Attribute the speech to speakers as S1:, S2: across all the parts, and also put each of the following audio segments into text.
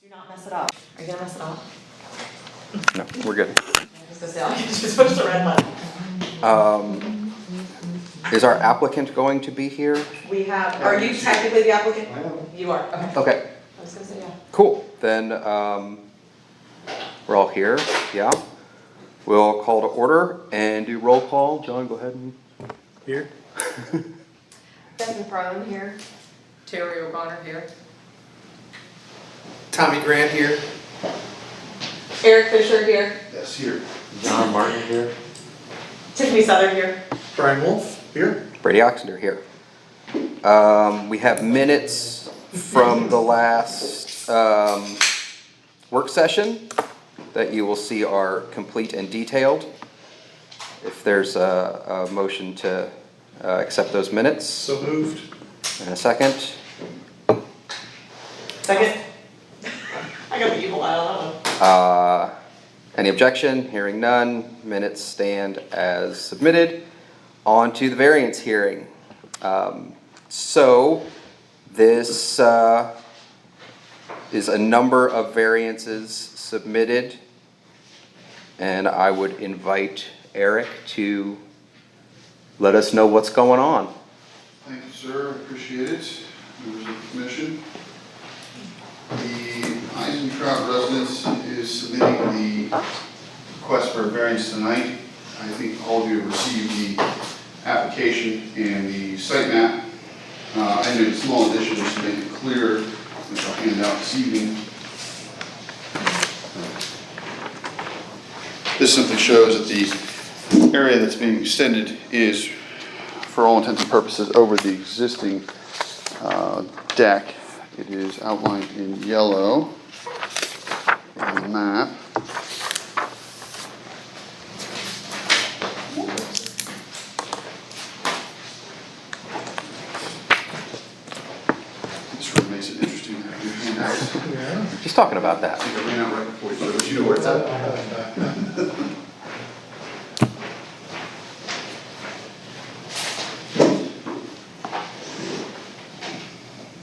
S1: Do not mess it up. Are you gonna mess it up?
S2: No, we're good.
S1: I was gonna say, I'll just push the red button.
S2: Is our applicant going to be here?
S1: We have, are you technically the applicant?
S3: I am.
S1: You are, okay.
S2: Okay,
S1: I was gonna say, yeah.
S2: cool. Then, we're all here, yeah. We'll call to order and do roll call. John, go ahead and.
S3: Here?
S1: Beth McFarland here.
S4: Terry O'Connor here.
S3: Tommy Grant here.
S1: Eric Fisher here.
S3: Yes, here.
S5: John Martin here.
S1: Tiffany Southern here.
S3: Brian Wolf here.
S2: Brady Oxender here. We have minutes from the last, work session that you will see are complete and detailed. If there's a motion to, accept those minutes,
S3: So moved.
S2: and a second.
S1: Second. I got the evil eye on that one.
S2: Any objection? Hearing none, minutes stand as submitted. On to the variance hearing. So this is a number of variances submitted, and I would invite Eric to let us know what's going on.
S6: Thank you, sir, I appreciate it. Members of the commission. The Eisentraut residence is submitting the request for a variance tonight. I think all of you have received the application and the site map. I made a small addition just to make it clear, which I'll hand out this evening. This simply shows that the area that's being extended is, for all intents and purposes, over the existing deck. It is outlined in yellow on the map. This really makes it interesting to have your handouts.
S3: Yeah.
S2: He's talking about that.
S6: I think I ran out right before you started, but you know where it's at.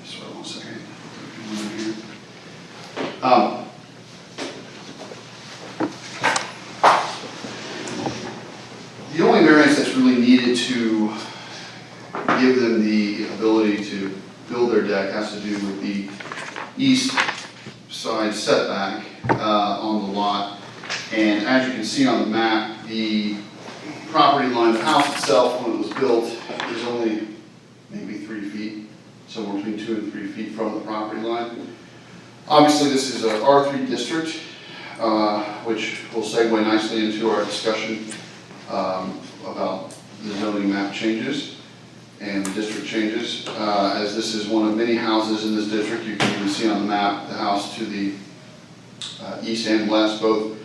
S6: Sorry, 1 second. The only variance that's really needed to give them the ability to build their deck has to do with the east side setback on the lot. And as you can see on the map, the property line, the house itself, when it was built, is only maybe 3 feet, somewhere between 2 and 3 feet from the property line. Obviously, this is a R3 district, which will segue nicely into our discussion about the zoning map changes and the district changes. As this is one of many houses in this district, you can even see on the map, the house to the east and west both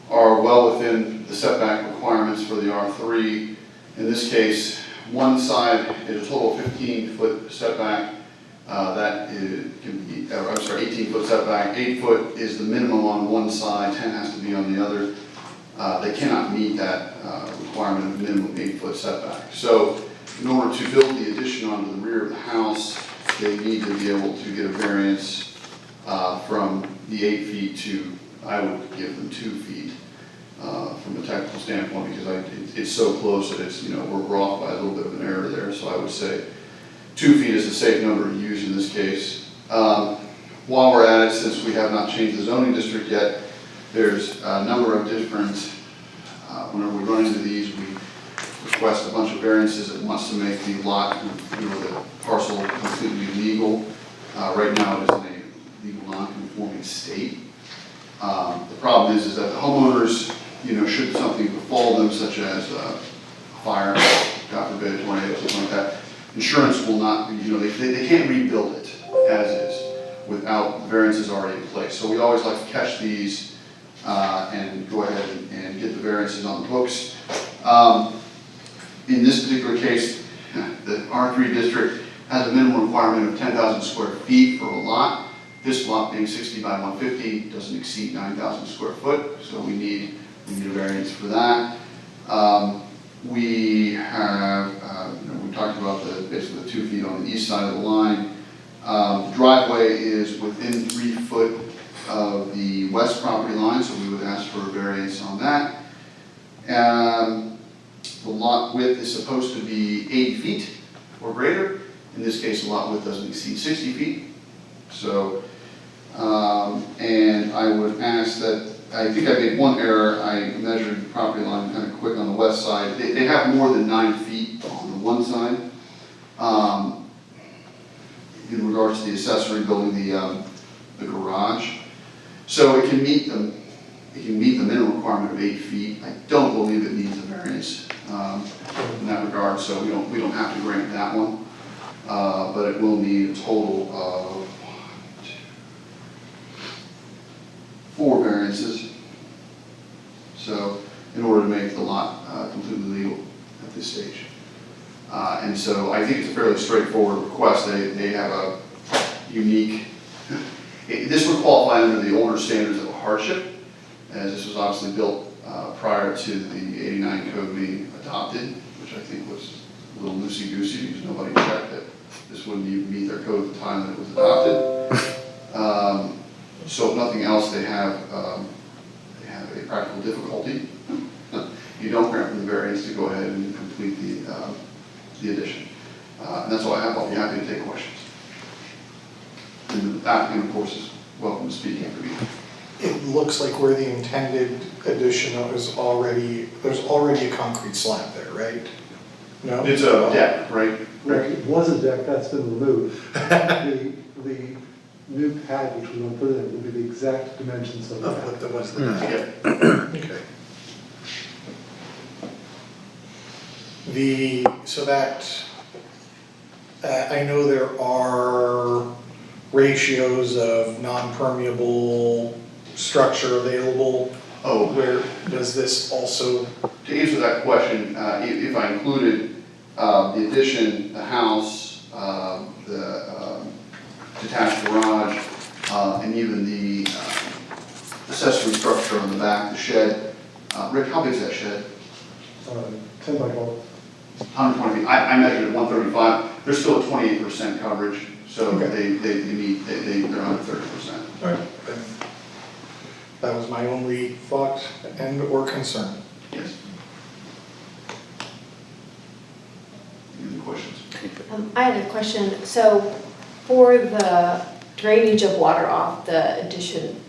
S6: are well within the setback requirements for the R3. In this case, one side is a total 15-foot setback. That is, can be, I'm sorry, 18-foot setback. 8 foot is the minimum on one side, 10 has to be on the other. They cannot meet that requirement of minimum 8-foot setback. So in order to build the addition onto the rear of the house, they need to be able to get a variance from the 8 feet to, I would give them 2 feet from a technical standpoint, because it's so close that it's, you know, we're off by a little bit of an error there. So I would say 2 feet is a safe number to use in this case. While we're at it, since we have not changed the zoning district yet, there's a number of different, whenever we run into these, we request a bunch of variances that wants to make the lot, you know, the parcel completely legal. Right now it is in a legal non-conforming state. The problem is that the homeowners, you know, should something befall them, such as a fire, God forbid, a tornado, something like that, insurance will not, you know, they can't rebuild it as is without variances already in place. So we always like to catch these and go ahead and get the variances on the books. In this particular case, the R3 district has a minimum requirement of 10,000 square feet for a lot. This lot being 60 by 150 doesn't exceed 9,000 square foot, so we need a variance for that. We have, we talked about basically the 2 feet on the east side of the line. The driveway is within 3 foot west property line, so we would ask for a variance on that. The lot width is supposed to be 80 feet or greater. In this case, the lot width doesn't exceed 60 feet. So, and I would ask that, I think I made one error. I measured the property line kind of quick on the west side. They have more than 9 feet on the one side. In regards to the accessory building, the garage. So it can meet the minimum requirement of 8 feet. I don't believe it needs a variance in that regard, so we don't have to grant that one. But it will need a total of 4 variances. So in order to make the lot completely legal at this stage. And so I think it's a fairly straightforward request. They have a unique, this would qualify under the older standards of a hardship, as this was obviously built prior to the '89 code being adopted, which I think was a little loosey-goosey because nobody checked that this wouldn't even meet their code at the time that it was adopted. So if nothing else, they have a practical difficulty. You don't grant them the variance to go ahead and complete the addition. And that's all I have. I'll be happy to take questions. And the applicant, of course, is welcome to speak after you.
S3: It looks like where the intended addition is already, there's already a concrete slab there, right? No?
S6: It's a deck, right?
S5: Right, it was a deck, that's been removed. The new pad which we're going to put in will be the exact dimensions of
S3: Of
S5: that.
S3: what there was the deck.
S6: Yeah.
S3: Okay. So that, I know there are ratios of non-permeable structure available.
S6: Oh,
S3: Where does this also,
S6: to answer that question, if I included the addition, the house, the detached garage, and even the accessory structure on the back, the shed, Rick, how big is that shed?
S5: 10 by 12.
S6: 120 feet. I measured it 135. They're still at 28% coverage, so
S3: Okay.
S6: they're under 30%.
S3: all right, then that was my only thought and or concern.
S6: Yes. Any questions?
S7: I had a question. So for the drainage of water off the addition,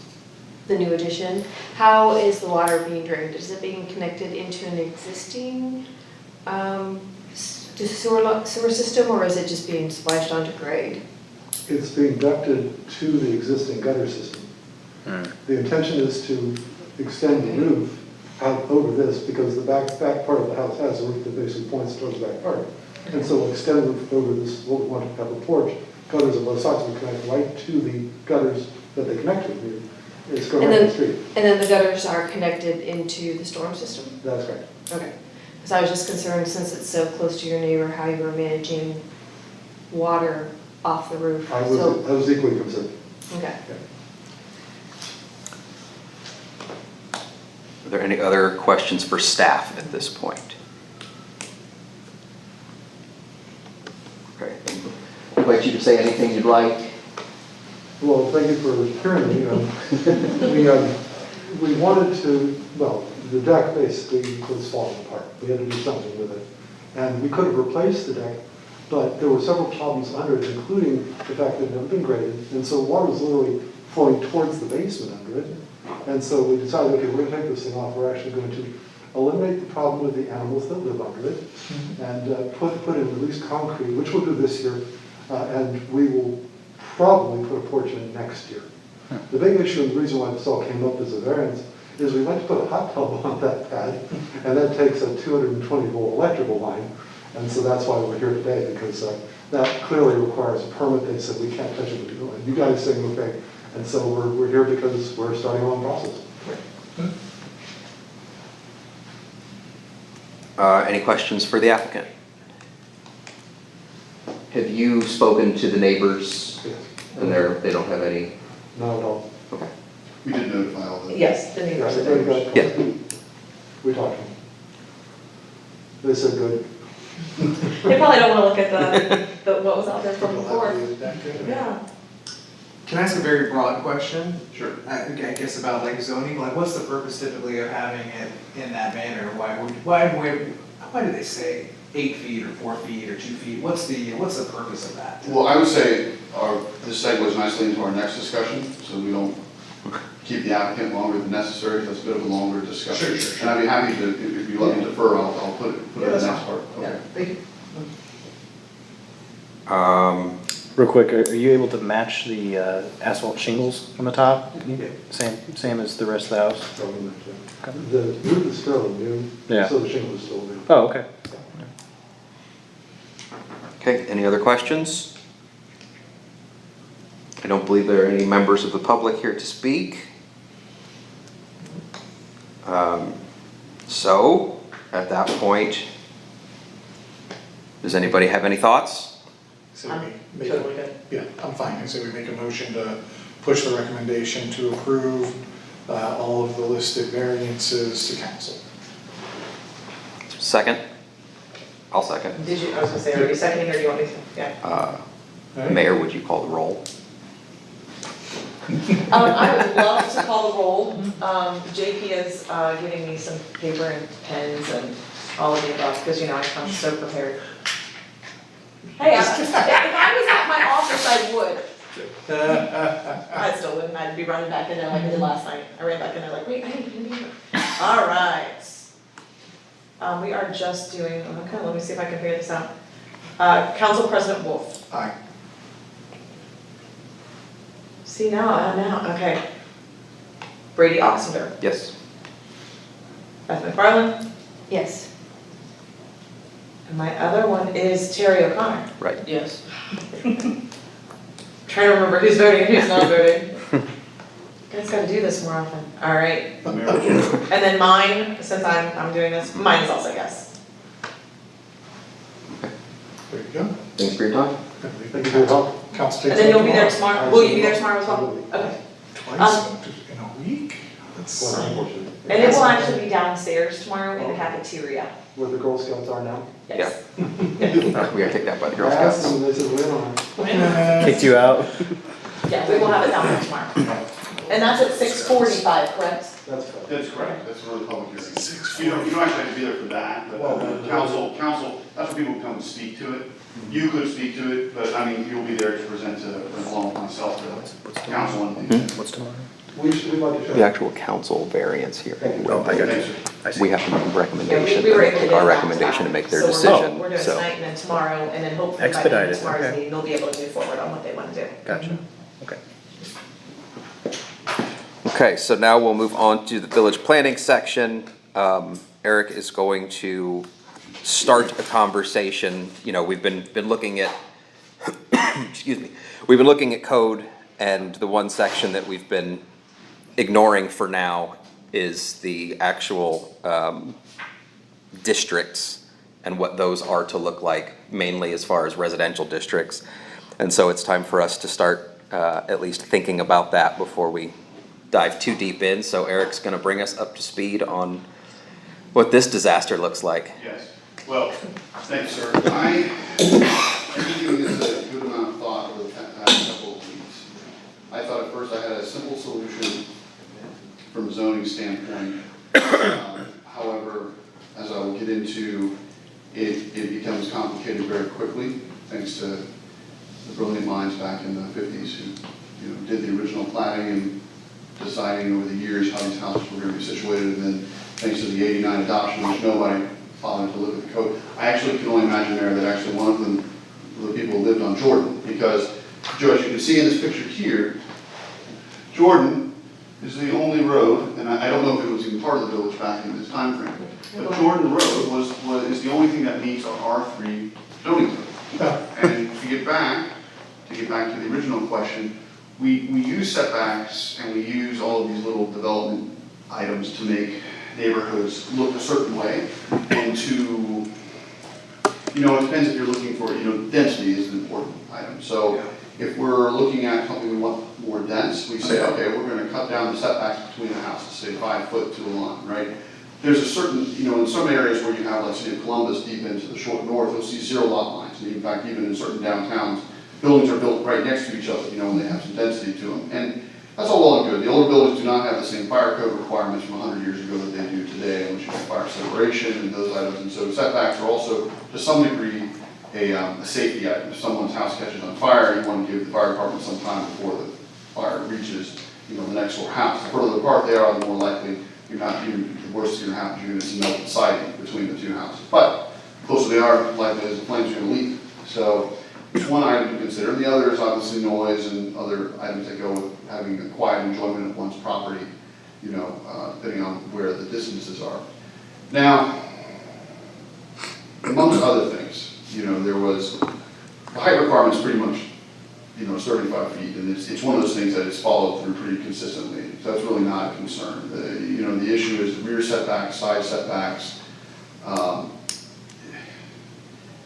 S7: the new addition, how is the water being drained? Is it being connected into an existing sewer system, or is it just being splashed onto grade?
S5: It's being ducted to the existing gutter system. The intention is to extend the roof out over this because the back part of the house has a roof that basically points towards the back part. And so we'll extend the roof over this, what we want to have a porch. Gutters on both sides will connect right to the gutters that they connect with. It's going right to the street.
S7: And then the gutters are connected into the storm system?
S5: That's right.
S7: Okay. Because I was just concerned, since it's so close to your neighbor, how you were managing water off the roof.
S5: I was equally concerned.
S7: Okay.
S2: Are there any other questions for staff at this point? Okay. I invite you to say anything you'd like.
S5: Well, thank you for hearing me. We wanted to, well, the deck basically was falling apart. We had to do something with it. And we could have replaced the deck, but there were several problems under it, including the fact that it had never been graded. And so water was literally flowing towards the basement under it. And so we decided, okay, we're going to take this thing off. We're actually going to eliminate the problem with the animals that live under it and put in at least concrete, which we'll do this year. And we will probably put a porch in next year. The big issue, and the reason why this all came up as a variance, is we went to put a hot tub on that pad, and that takes a 220-volt electrical line. And so that's why we're here today, because that clearly requires a permit. They said we can't touch it. You guys saying okay. And so we're here because we're starting a long process.
S2: Any questions for the applicant? Have you spoken to the neighbors
S5: Yes.
S2: and they don't have any?
S5: Not at all.
S2: Okay.
S6: We did notify all the.
S7: Yes, the neighbors.
S5: Yes, everybody got-
S2: Yeah.
S5: We talked to them. They said good.
S7: They probably don't want to look at the what was out there from before.
S3: Will that be the deck?
S7: Yeah.
S8: Can I ask a very broad question?
S6: Sure.
S8: I guess about like zoning, like what's the purpose typically of having it in that manner? Why do they say 8 feet or 4 feet or 2 feet? What's the purpose of that?
S6: Well, I would say this segues nicely into our next discussion, so we don't keep the applicant longer than necessary, that's a bit of a longer discussion.
S8: Sure.
S6: And I'd be happy to, if you let me defer, I'll put it in the
S8: that's
S6: next
S8: fine.
S6: part.
S8: Yeah,
S6: Okay.
S8: thank you.
S9: Real quick, are you able to match the asphalt shingles on the top?
S8: Yeah.
S9: Same as the rest of the house?
S5: Probably not, yeah. The roof is still new,
S9: Yeah.
S5: so the shingle is still new.
S9: Oh, okay.
S2: Okay, any other questions? I don't believe there are any members of the public here to speak. So, at that point, does anybody have any thoughts?
S3: So we make,
S4: Totally good.
S3: yeah, I'm fine, I say we make a motion to push the recommendation to approve all of the listed variances to council.
S2: Second? I'll second.
S4: Did you, I was gonna say, are you seconding or do you want me to? Yeah.
S2: Mayor, would you call the roll?
S4: I would love to call the roll. JP is giving me some paper and pens and all of the above, because I come so prepared. Hey, if I was at my office, I would. I still wouldn't, I'd be running back in there like I did last night. I ran back in there like, wait, I didn't pen paper. All right. We are just doing, okay, let me see if I can figure this out. Council President Wolf.
S3: Aye.
S4: See now, okay. Brady Oxender,
S2: Yes.
S4: Beth McFarland,
S7: Yes.
S4: and my other one is Terry O'Connor.
S2: Right.
S4: Yes. Trying to remember who's voting and who's not voting. You guys gotta do this more often. All right. And then mine, since I'm doing this, mine is also yes.
S3: There you go.
S2: Thanks for your time.
S5: Thank you for your help.
S3: Council
S4: And
S3: takes
S4: then
S3: up
S4: you'll be there
S3: tomorrow.
S4: tomorrow. Will you be there tomorrow as well? Okay.
S3: Twice in a week? That's,
S5: Well, unfortunately.
S4: And it will actually be downstairs tomorrow in the cafeteria.
S5: Where the Girl Scouts are now.
S4: Yes.
S2: We gotta take that by the Girl
S5: I asked
S2: Scouts.
S5: them, they said, wait on it.
S9: Kicked you out?
S4: Yeah, we will have it down there tomorrow. And that's at 6:45, correct?
S5: That's fine.
S6: That's correct, that's for the public hearing.
S3: 6:45.
S6: You don't actually have to be there for that, but
S5: Well,
S6: council, that's when people come and speak to it. You could speak to it, but I mean, you'll be there to present to, along with myself, to council and things.
S9: What's tomorrow?
S5: We'd like to show.
S2: The actual council variance here.
S9: Oh, I got you. I see.
S2: We have to make a recommendation,
S4: We were able to
S2: make
S4: get
S2: our
S4: it back
S2: recommendation to make their
S4: So
S2: decision,
S4: we're doing
S2: so.
S4: tonight and then tomorrow, and then hopefully by the end of
S9: Expedited,
S4: tomorrow's
S9: okay.
S4: meeting, they'll be able to move forward on what they want to do.
S9: Gotcha. Okay.
S2: Okay, so now we'll move on to the village planning section. Eric is going to start a conversation. We've been looking at, excuse me, we've been looking at code, and the one section that we've been ignoring for now is the actual districts and what those are to look like, mainly as far as residential districts. And so it's time for us to start at least thinking about that before we dive too deep in. So Eric's gonna bring us up to speed on what this disaster looks like.
S6: Yes, well, thanks, sir. I've been giving this a good amount of thought over the past couple of weeks. I thought at first I had a simple solution from a zoning standpoint. However, as I will get into, it becomes complicated very quickly, thanks to the brilliant minds back in the 50s who did the original planning and deciding over the years how these houses were going to be situated, and then thanks to the '89 adoption, which nobody followed to look at the code. I actually can only imagine, Mayor, that actually one of them, the people lived on Jordan, because, Joe, as you can see in this picture here, Jordan is the only road, and I don't know if it was even part of the village back in this time frame, but Jordan Road is the only thing that meets our R3 zoning code. And to get back to the original question, we use setbacks and we use all of these little development items to make neighborhoods look a certain way, and to, it depends if you're looking for, density is an important item. So if we're looking at something we want more dense, we say, okay, we're going to cut down the setbacks between the houses, say 5 foot to a line, right? There's a certain, in some areas where you have, let's say, Columbus deep into the short north, you'll see 0 lot lines. And in fact, even in certain downtowns, buildings are built right next to each other, you know, and they have some density to them. And that's all well and good. The older buildings do not have the same fire code requirements from 100 years ago that they do today, which is fire separation and those items. And so setbacks are also, to some degree, a safety item. If someone's house catches on fire, you want to give the fire department some time before the fire reaches, you know, the next door house. The further apart they are, the more likely the worst is going to happen. You're going to see melted siding between the two houses. But the closer they are, likely as the flames are going to leak. So it's one item to consider. The other is obviously noise and other items that go with having a quiet enjoyment of one's property, you know, depending on where the distances are. Now, amongst other things, you know, there was, the height requirement is pretty much, you know, 35 feet, and it's one of those things that is followed through pretty consistently. So that's really not a concern. You know, the issue is the rear setbacks, side setbacks.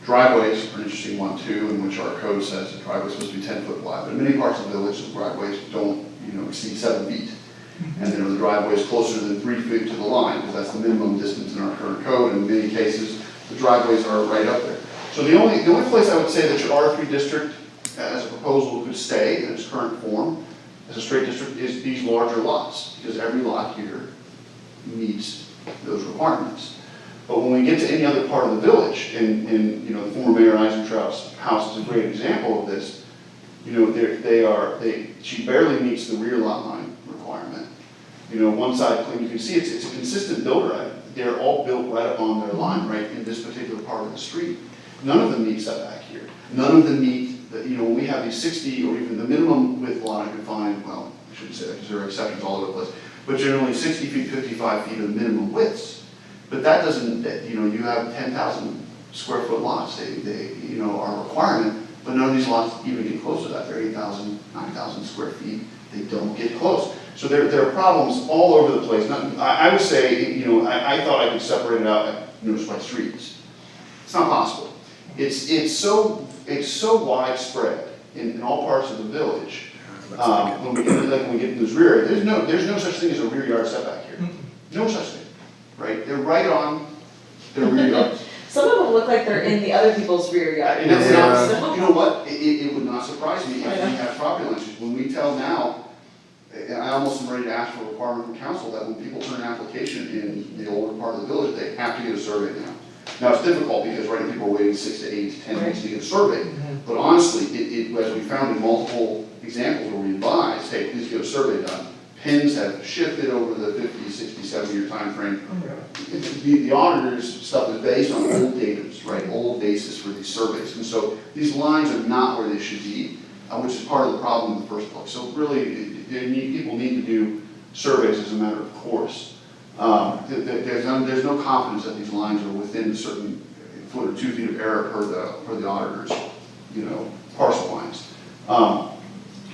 S6: Driveways are an interesting one too, in which our code says the driveway is supposed to be 10 foot wide, but in many parts of the village, the driveways don't, you know, exceed 7 feet. And then the driveway is closer than 3 feet to the line, because that's the minimum distance in our current code. In many cases, the driveways are right up there. So the only place I would say that your R3 district, as a proposal, could stay in its current form as a straight district is these larger lots, because every lot here meets those requirements. But when we get to any other part of the village, and you know, the former Mayor Eisentraut's house is a great example of this. You know, she barely meets the rear lot line requirement. You know, one side, you can see it's a consistent builder item. They're all built right up on their line, right in this particular part of the street. None of them meet setback here. None of them meet, you know, when we have these 60 or even the minimum width lot I can find, well, I shouldn't say that because there are exceptions all over the place, but generally 60 feet, 55 feet are the minimum widths. But that doesn't, you know, you have 10,000 square foot lots, they you know, are a requirement, but none of these lots even get close to that. They're 8,000, 9,000 square feet. They don't get close. So there are problems all over the place. I would say, you know, I thought I could separate it out, you know, by streets. It's not possible. It's so widespread in all parts of the village. When we get in this rear area, there's no such thing as a rear yard setback here. No such thing, right? They're right on their rear yards.
S4: Some of them look like they're in the other people's rear yard.
S6: And you know what? It would not surprise me if we have property lines. When we tell now, I almost am ready to ask for a requirement from council that when people turn an application in the older part of the village, they have to get a survey now. Now, it's difficult because right now people are waiting 6 to 8 to 10 weeks to get a survey. But honestly, as we found in multiple examples where we advised, hey, please get a survey done, pins have shifted over the 50, 60, 70-year time frame. The auditor's stuff is based on old data, right? Old basis for these surveys. And so these lines are not where they should be, which is part of the problem in the first place. So really, people need to do surveys as a matter of course. There's no confidence that these lines are within a certain foot or 2 feet of error per the auditor's, you know, parcel lines.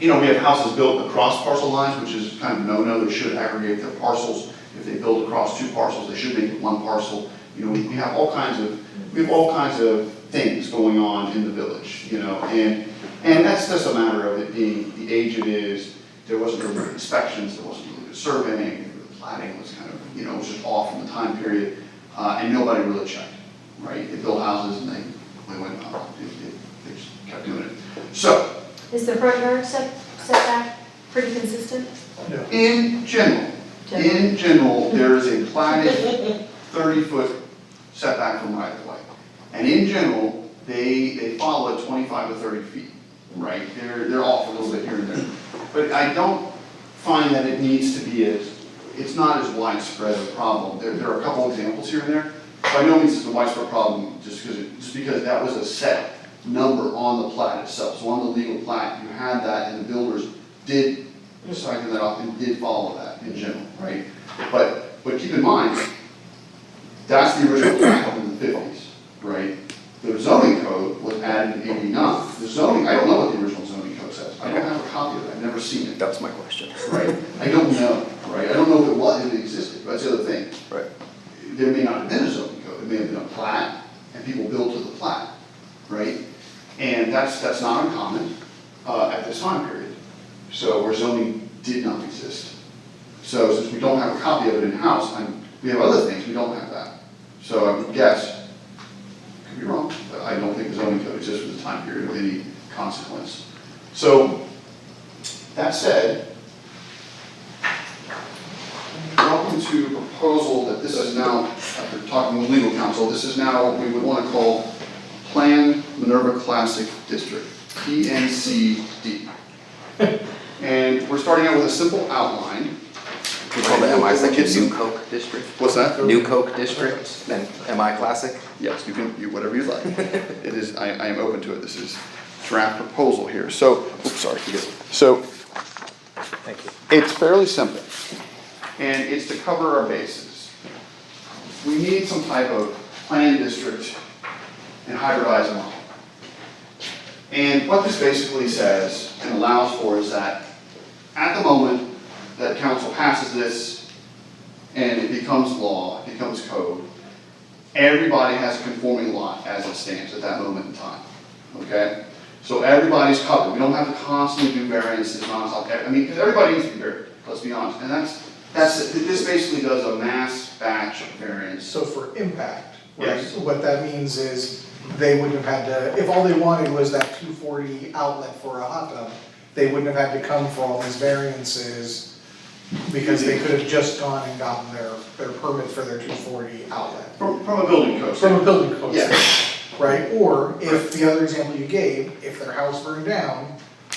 S6: You know, we have houses built across parcel lines, which is kind of no-no. They should aggregate their parcels. If they build across 2 parcels, they should make it 1 parcel. You know, we have all kinds of things going on in the village. You know, and that's just a matter of it being the age it is. There wasn't really inspections. There wasn't really good surveying. The planning was kind of, you know, it was just off in the time period, and nobody really checked. Right? They built houses and they went up. They just kept doing it. So.
S7: Is the front yard setback pretty consistent?
S3: No.
S6: In general, there is a platted 30-foot setback from right of way. And in general, they follow at 25 to 30 feet, right? They're off a little bit here and there. But I don't find that it needs to be it's not as widespread a problem. There are a couple examples here and there. By no means is it a widespread problem just because that was a set number on the plat itself. So on the legal plat, you had that, and the builders did cycle that off and did follow that in general, right? But keep in mind, that's the original plat in the 50s, right? The zoning code was added in 89. The zoning, I don't know what the original zoning code says. I don't have a copy of it. I've never seen it.
S2: That's my question.
S6: Right? I don't know, right? I don't know if it existed. That's the other thing.
S2: Right.
S6: There may not have been a zoning code. It may have been a plat, and people built to the plat, right? And that's not uncommon at this time period. So where zoning did not exist. So since we don't have a copy of it in-house, we have other things, we don't have that. So I would guess, could be wrong, but I don't think the zoning code exists for the time period of any consequence. So, that said, welcome to a proposal that this is now, after talking with legal counsel, this is now what we would want to call Plan Minerva Classic District, PNCD. And we're starting out with a simple outline.
S2: We call the MI section New Coke District.
S6: What's that?
S2: New Coke District, and MI Classic.
S6: Yes, you can, whatever you like. It is, I am open to it. This is draft proposal here. So, oops, sorry. So,
S9: Thank you.
S6: it's fairly simple, and it's to cover our bases. We need some type of planned district and hybridized model. And what this basically says and allows for is that at the moment that council passes this and it becomes law, it becomes code, everybody has a conforming lot as it stands at that moment in time, okay? So everybody's covered. We don't have to constantly do variances, nonstop. I mean, because everybody needs to be varied, let's be honest. And this basically does a mass batch variance.
S3: So for impact, right,
S6: Yes.
S3: what that means is they wouldn't have had to, if all they wanted was that 240 outlet for a hot tub, they wouldn't have had to come for all these variances because they could have just gone and gotten their permit for their 240 outlet.
S6: From a building code.
S3: From a building code
S6: Yeah.
S3: standpoint, right? Or if the other example you gave, if their house burned down,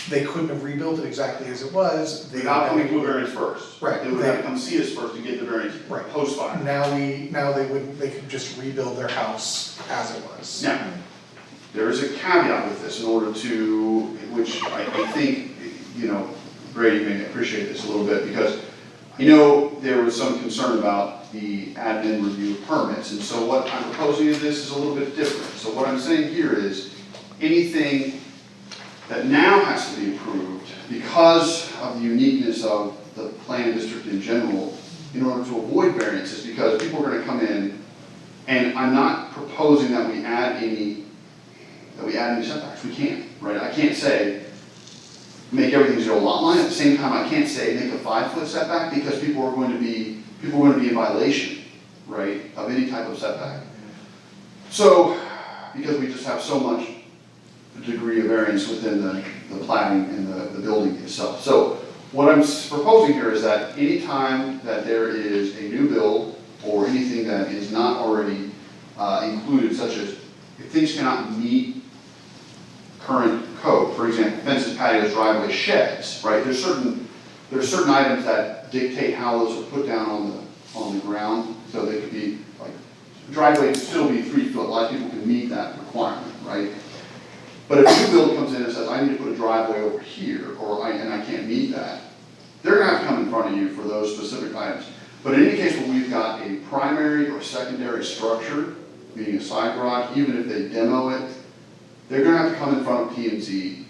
S3: they couldn't have rebuilt it exactly as it was. They
S6: Without coming to a variance first.
S3: Right.
S6: They would have to come see us first to get the variance
S3: Right.
S6: post-fire.
S3: Now they could just rebuild their house as it was.
S6: Now, there is a caveat with this in order to, which I think, Brady may appreciate this a little bit, because there was some concern about the admin review of permits, and so what I'm proposing in this is a little bit different. So what I'm saying here is, anything that now has to be approved because of the uniqueness of the planned district in general, in order to avoid variances, because people are gonna come in, and I'm not proposing that we add any setbacks. We can't, right? I can't say, make everything 0 lot line. At the same time, I can't say make a 5-foot setback, because people are going to be in violation, right, of any type of setback. So, because we just have so much degree of variance within the planning and the building itself. So, what I'm proposing here is that any time that there is a new build or anything that is not already included, such as if things cannot meet current code, for example, fences, patios, driveways, sheds, right? There's certain items that dictate how those are put down on the ground. So they could be like, driveway could still be 3 foot. A lot of people can meet that requirement, right? But if a new build comes in and says, I need to put a driveway over here, and I can't meet that, they're gonna have to come in front of you for those specific items. But in any case where we've got a primary or secondary structure, meaning a side garage, even if they demo it, they're gonna have to come in front of P&Z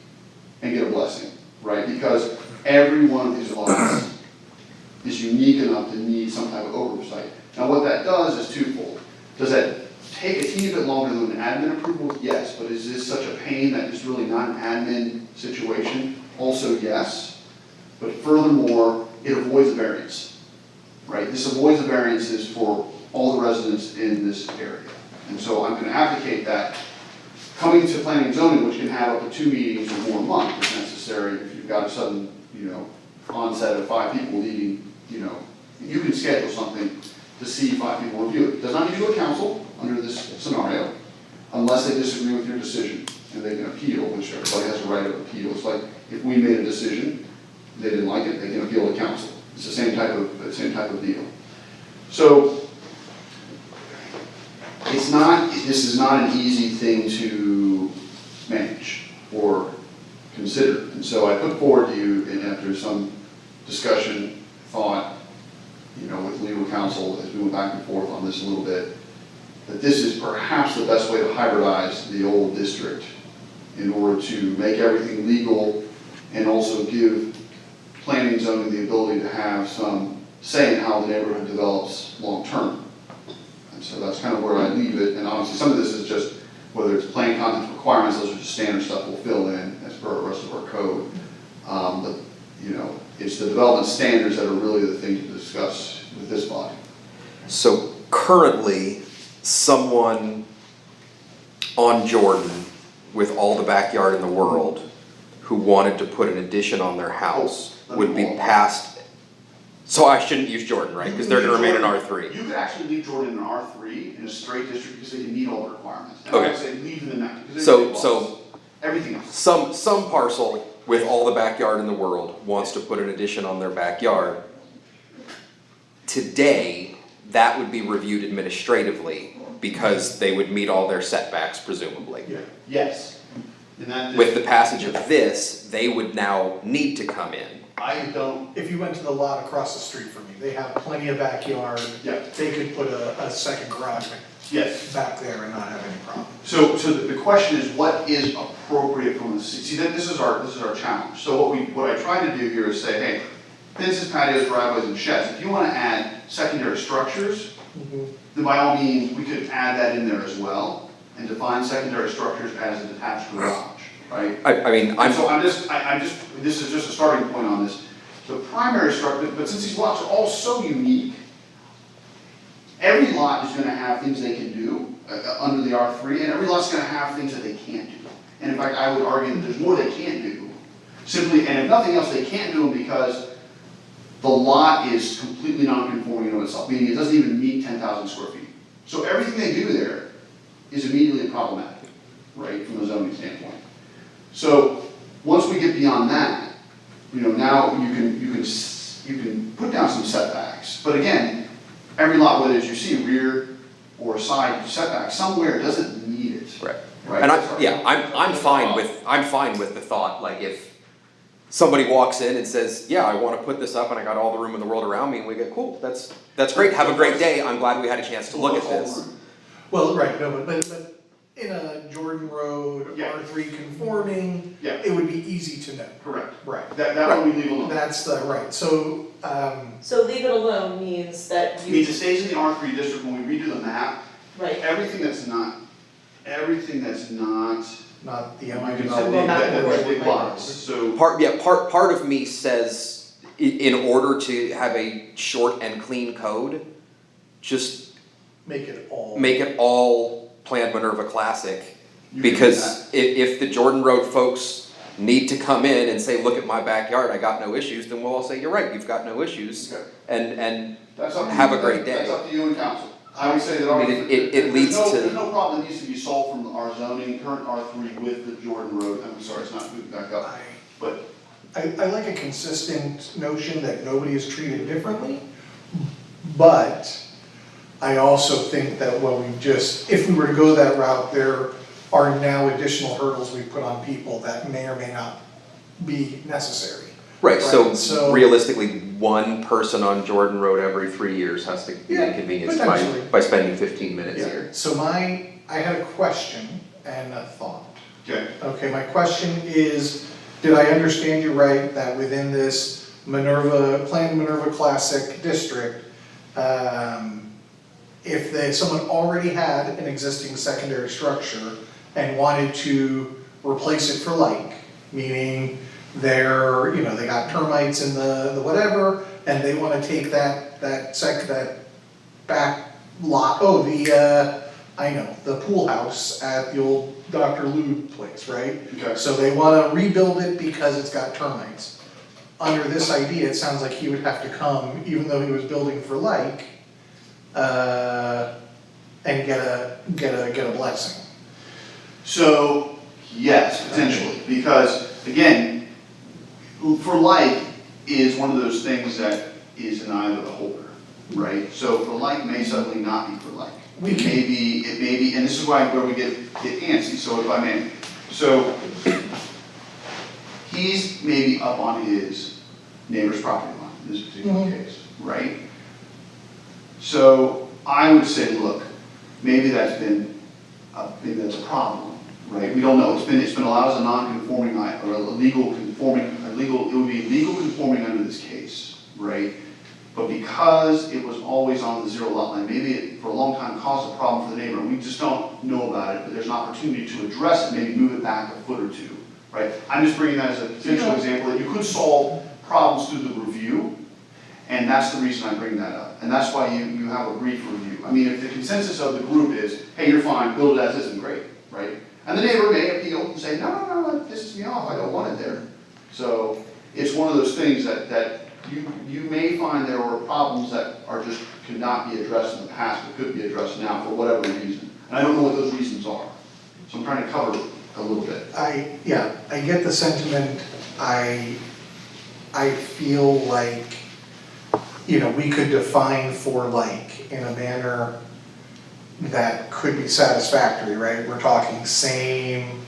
S6: and get a blessing, right? Because every one of these lots is unique enough to need some type of oversight. Now what that does is twofold. Does that take a teeny bit longer than an admin approval? Yes, but is this such a pain that it's really not an admin situation? Also yes, but furthermore, it avoids the variance, right? This avoids the variances for all the residents in this area. And so I'm gonna advocate that coming to planning and zoning, which can have up to 2 meetings or more a month if necessary, if you've got a sudden, onset of 5 people needing, you can schedule something to see 5 people review it. It does not need to go to council under this scenario, unless they disagree with your decision, and they can appeal, which everybody has a right of appeal. It's like, if we made a decision, they didn't like it, they can appeal to council. It's the same type of deal. So, this is not an easy thing to manage or consider. And so I put forward to you, and after some discussion, thought, with legal counsel, as we went back and forth on this a little bit, that this is perhaps the best way to hybridize the old district in order to make everything legal and also give planning and zoning the ability to have some say in how the neighborhood develops long-term. And so that's kind of where I leave it. And obviously some of this is just, whether it's plan content requirements, those are just standard stuff we'll fill in as per the rest of our code. But it's the development standards that are really the thing to discuss with this body.
S2: So currently, someone on Jordan with all the backyard in the world who wanted to put an addition on their house would be passed. So I shouldn't use Jordan, right? Because they're gonna remain in R3.
S6: You could actually leave Jordan in R3 in a straight district because they can meet all the requirements. And I would
S2: Okay.
S6: say leave them in that. because
S2: So-
S6: they lost
S2: so-
S6: everything else.
S2: Some parcel with all the backyard in the world wants to put an addition on their backyard. Today, that would be reviewed administratively because they would meet all their setbacks presumably.
S6: Yeah. Yes. And that.
S2: With the passage of this, they would now need to come in.
S6: I don't.
S3: If you went to the lot across the street from me, they have plenty of backyard.
S6: Yeah.
S3: They could put a second garage
S6: Yes.
S3: back there and not have any problem.
S6: So the question is, what is appropriate from the city? See, this is our challenge. So what I try to do here is say, hey, fences, patios, driveways, and sheds. If you want to add secondary structures, then by all means, we could add that in there as well and define secondary structures as a detached garage, right?
S2: I mean,
S6: So I'm just, this is just a starting point on this. The primary structure, but since these lots are all so unique, every lot is gonna have things they can do under the R3, and every lot's gonna have things that they can't do. And in fact, I would argue that there's more they can't do, simply, and if nothing else, they can't do them because the lot is completely non-conforming of itself, meaning it doesn't even meet 10,000 square feet. So everything they do there is immediately problematic, right, from a zoning standpoint. So, once we get beyond that, now you can put down some setbacks, but again, every lot, whether it's you see rear or side setback, somewhere doesn't need it.
S2: right.
S6: Right.
S2: And I'm fine with the thought, like if somebody walks in and says, yeah, I wanna put this up and I got all the room in the world around me, and we go, cool, that's great, have a great day, I'm glad we had a chance to look at this.
S3: Well, right, no, but in a Jordan Road,
S6: Yeah.
S3: R3 conforming,
S6: Yeah.
S3: it would be easy to know.
S6: Correct.
S3: Right,
S6: That one we leave alone.
S3: that's the, right, so,
S4: So leave it alone means that
S6: It means
S4: you,
S6: it stays in the R3 district when we redo the map,
S4: right,
S6: everything that's not,
S3: not the
S6: you
S3: MI
S6: can
S3: development.
S6: say that's big lots, so.
S2: Part of me says, in order to have a short and clean code, just
S3: Make it all.
S2: make it all Planned Minerva Classic.
S6: You can do
S2: Because if the Jordan Road folks need to come in and say, look at my backyard, I got no issues, then we'll all say, you're right, you've got no issues.
S6: Okay.
S2: And
S6: That's up to
S2: have
S6: you.
S2: a great
S6: That's
S2: day.
S6: up to you and council. I would say that
S2: I mean, it leads to-
S6: There's no problem that needs to be solved from our zoning, current R3 with the Jordan Road, I'm sorry, it's not moving back up, but.
S3: I like a consistent notion that nobody is treated differently, but I also think that if we were to go that route, there are now additional hurdles we put on people that may or may not be necessary.
S2: Right, so
S3: so-
S2: realistically, one person on Jordan Road every 3 years has to be
S3: Yeah,
S2: inconvenienced
S3: potentially.
S2: by spending 15 minutes
S3: Yeah.
S2: here.
S3: So I had a question and a thought.
S6: Okay.
S3: Okay, my question is, did I understand you right, that within this Planned Minerva Classic District, if someone already had an existing secondary structure and wanted to replace it for like, meaning they got termites in the whatever, and they wanna take that back lot, the pool house at the old Dr. Lou place, right?
S6: Okay.
S3: So they wanna rebuild it because it's got termites. Under this idea, it sounds like he would have to come, even though he was building for and get a blessing.
S6: So, yes, potentially, because again, for like is one of those things that is an eye of the beholder, right? So for like may suddenly not be for like. It may be, and this is where we get antsy, so if I may. So, he's maybe up on his neighbor's property line in this particular case, right? So, I would say, look, maybe that's a problem, right? We don't know, it's been allowed as a non-conforming, or a legal conforming, it would be legal conforming under this case, right? But because it was always on the zero lot line, maybe it for a long time caused a problem for the neighbor, and we just don't know about it, but there's an opportunity to address it, maybe move it back a foot or two, right? I'm just bringing that as a potential example, that you could solve problems through the review, and that's the reason I bring that up. And that's why you have a brief review. I mean, if the consensus of the group is, hey, you're fine, build it as is, and great, right? And the neighbor may appeal and say, no, that pisses me off, I don't want it there. So it's one of those things that you may find there are problems that are just could not be addressed in the past, but could be addressed now for whatever reason. And I don't know what those reasons are. So I'm trying to cover it a little bit.
S3: I get the sentiment. I feel like, we could define for like in a manner that could be satisfactory, right? We're talking same,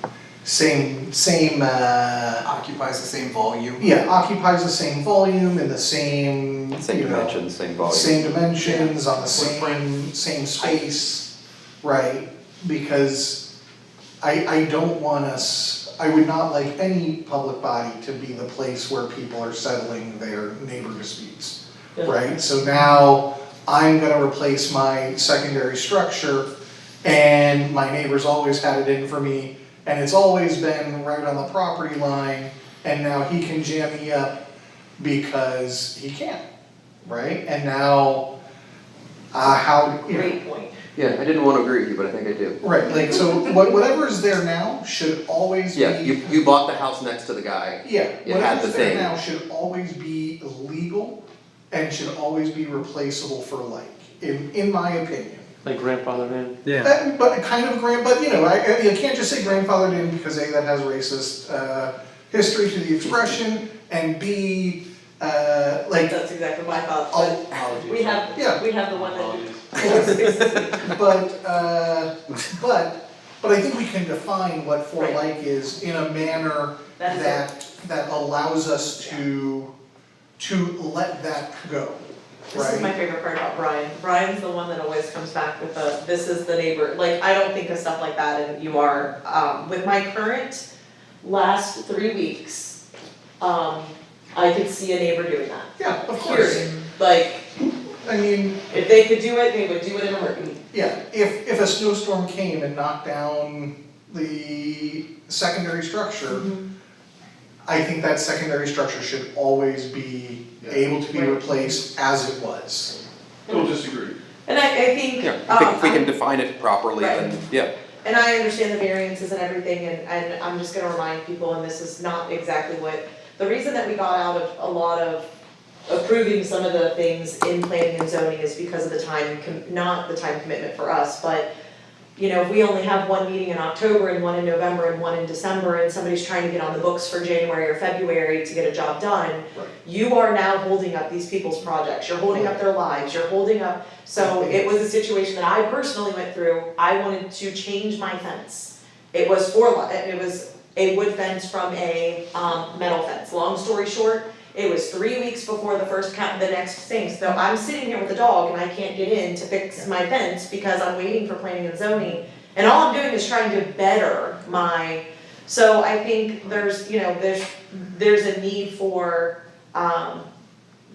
S8: Occupies the same volume.
S3: occupies the same volume and the same,
S2: Same dimensions, same volume.
S3: same dimensions on the
S8: Footprint.
S3: same space, right? Because I don't want us, I would not like any public body to be the place where people are settling their neighbor disputes, right? So now I'm gonna replace my secondary structure and my neighbor's always had it in for me and it's always been right on the property line and now he can jam me up because he can, right? And now, how,
S4: Great point.
S1: Yeah, I didn't want to agree with you, but I think I do.
S3: right, like, so whatever's there now should always be.
S1: Yeah, you bought the house next to the guy.
S3: Yeah,
S1: It had the
S3: whatever's there
S1: thing.
S3: now should always be legal and should always be replaceable for like, in my opinion.
S1: Like grandfathered in.
S9: Yeah.
S3: But kind of but you can't just say grandfathered in because A, that has racist, history to the expression, and B, like,
S4: That's exactly my thoughts,
S3: Oh,
S4: but we have,
S3: Yeah.
S4: we have the one that.
S3: but I think we can define what for
S4: Right.
S3: like is in a manner
S4: That is
S3: that allows us to let that go,
S4: This is my
S3: right?
S4: favorite part about Brian. Brian's the one that always comes back with this is the neighbor, like, I don't think of stuff like that and you are. With my current last 3 weeks, I could see a neighbor doing that.
S3: Yeah, of course.
S4: Period. Like,
S3: I mean,
S4: if they could do it, they would do it in a heartbeat.
S3: yeah, if a snowstorm came and knocked down the secondary structure, I think that secondary structure should always be
S6: Yeah.
S3: able to be
S4: Right.
S3: replaced as it was.
S6: Don't disagree.
S4: And I think,
S2: Yeah, I think if we can define it properly, then, yeah.
S4: and I understand the variances and everything, and I'm just gonna remind people, and this is not exactly what, the reason that we got out of a lot of approving some of the things in planning and zoning is because of the time, not the time commitment for us, but, if we only have one meeting in October and one in November and one in December, and somebody's trying to get on the books for January or February to get a job done,
S3: Right.
S4: you are now holding up these people's projects, you're holding up their lives, you're holding up, so it was a situation that I personally went through, I wanted to change my fence. It was a wood fence from a, metal fence, long story short, it was 3 weeks before the next thing, so I'm sitting here with a dog and I can't get in to fix my fence because I'm waiting for planning and zoning. And all I'm doing is trying to better so I think there's a need for,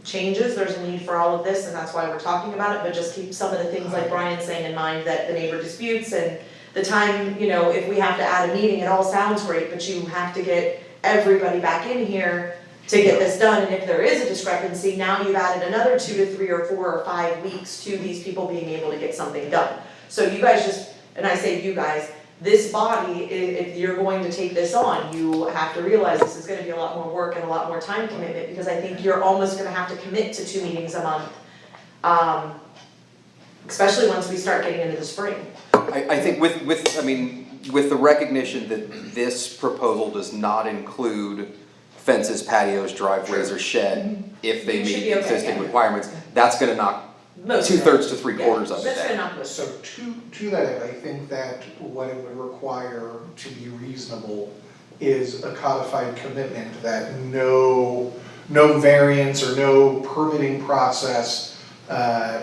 S4: changes, there's a need for all of this, and that's why we're talking about it, but just keep some of the things like Brian's saying in mind, that the neighbor disputes and the time, if we have to add a meeting, it all sounds great, but you have to get everybody back in here to get this done, and if there is a discrepancy, now you've added another 2 to 3 or 4 or 5 weeks to these people being able to get something done. So you guys and I say you guys, this body, if you're going to take this on, you have to realize this is gonna be a lot more work and a lot more time commitment, because I think you're almost gonna have to commit to 2 meetings a month. Especially once we start getting into the spring.
S2: I think with the recognition that this proposal does not include fences, patios, driveways, or shed, if they
S4: You should
S2: meet
S4: be okay,
S2: existing
S4: yeah.
S2: requirements, that's gonna knock
S4: Most of it.
S2: 2/3 to 3/4 of it
S4: That's
S2: down.
S4: gonna knock most
S3: So
S4: of it.
S3: to that end, I think that what it would require to be reasonable is a codified commitment that no variance or no permitting process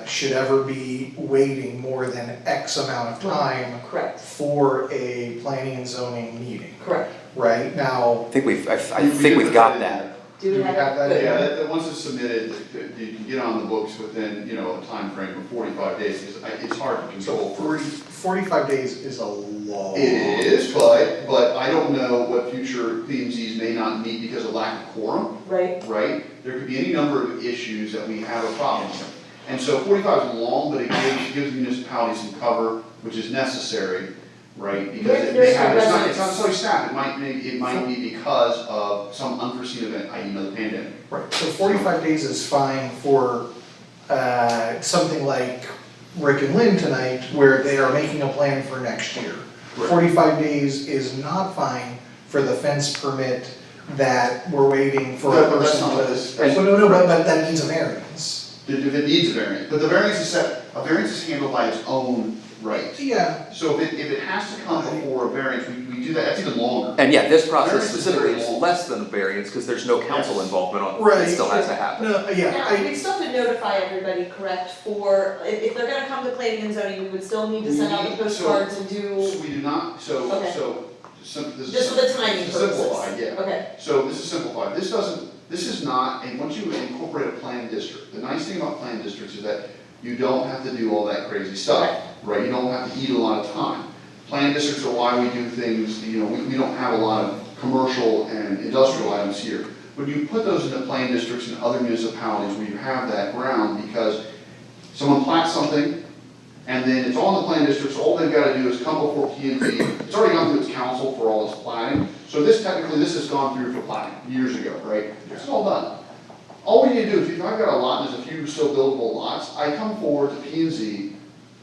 S3: should ever be waiting more than X amount of time
S4: Correct,
S3: for a planning and zoning meeting,
S4: correct.
S3: right? Now,
S2: I think we've got that.
S4: Do we have
S3: that?
S4: Good.
S6: Yeah, that once it's submitted, you can get on the books within, a time frame of 45 days, because it's hard to
S3: so
S6: control.
S3: 45 days is a long.
S6: It is, but I don't know what future P and Zs may not meet because of lack of quorum,
S4: Right,
S6: right? There could be any number of issues that we have a problem with. And so 45 is long, but it gives municipalities some cover, which is necessary. right? Because
S4: There's
S6: they have,
S4: no
S6: it's not
S4: residence.
S6: necessarily staff, it might be because of some unforeseen event, i.e. another pandemic.
S3: Right, so 45 days is fine for something like Rick and Lynn tonight, where they are making a plan for next year.
S6: Right.
S3: 45 days is not fine for the fence permit that we're waiting for a
S6: But that's
S3: person
S6: not
S3: to.
S6: what this-
S3: No, but that needs a variance.
S6: If it needs a variance, but the variance is set, a variance is handled by its own right.
S3: Yeah,
S6: So if it has to come before a variance, we do that, that's even longer.
S2: And yeah, this process
S6: Variance is
S2: specifically
S6: very
S2: is
S6: long.
S2: less than a variance, because there's no council
S6: Yes.
S2: involvement on,
S3: right.
S2: it still has to happen.
S3: No, yeah,
S4: Now, we'd still have to notify everybody, correct, for, if they're gonna come to planning and zoning, we would still need to send out the postcards and
S6: So
S4: do,
S6: we do not,
S4: Okay.
S6: this is.
S4: just for the timing purposes.
S6: Simplified, yeah.
S4: Okay,
S6: So this is simplified, this is not, and once you incorporate a planned district, the nice thing about planned districts is that you don't have to do all that crazy stuff, right? You don't have to eat a lot of time. Planned districts are why we do things, we don't have a lot of commercial and industrial items here. When you put those into planned districts and other municipalities where you have that ground, because someone plats something, and then it's all in the planned districts, all they've gotta do is come before P&Z, it's already gone through its council for all its platting, so this has gone through for platting years ago, right? This is all done. All we need to do is, if I've got a lot, and there's a few still buildable lots, I come forward to P&Z,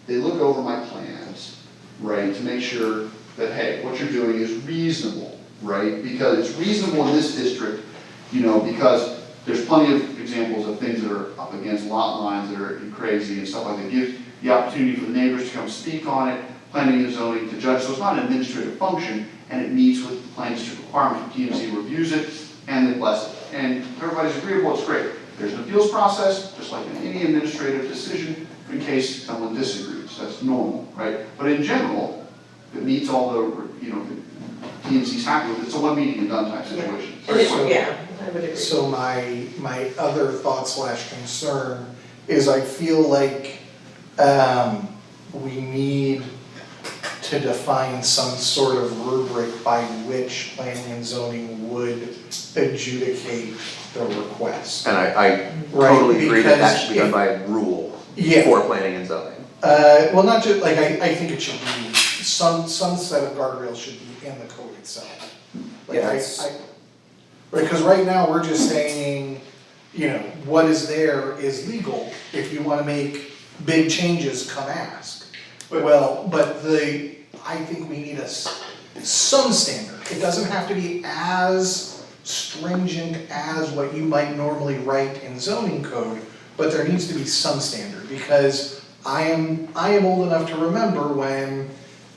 S6: they look over my plans, right, to make sure that, hey, what you're doing is reasonable, right? Because it's reasonable in this district, because there's plenty of examples of things that are up against lot lines that are crazy and stuff like that. Give the opportunity for the neighbors to come speak on it, planning and zoning to judge, so it's not an administrative function, and it meets with the plan district requirements, P&Z reviews it, and they bless it. And everybody's agreeable, it's great. There's an appeals process, just like in any administrative decision, in case someone disagrees, that's normal, right? But in general, if it meets all the, P&Z's happy with it, it's a one meeting and done type situation.
S4: yeah, I would agree.
S3: so my other thought / concern is I feel like we need to define some sort of rubric by which planning and zoning would adjudicate the request.
S2: And I
S3: Right,
S2: totally agree that that
S3: because
S2: should be done
S3: if-
S2: by rule
S3: Yeah.
S2: for planning and zoning.
S3: Well, not just, like, I think it should be, some set of guardrails should be in the code itself. Like,
S2: Yes.
S3: Because right now, we're just saying, what is there is legal, if you wanna make big changes, come ask. But I think we need some standard, it doesn't have to be as stringent as what you might normally write in zoning code, but there needs to be some standard, because I am old enough to remember when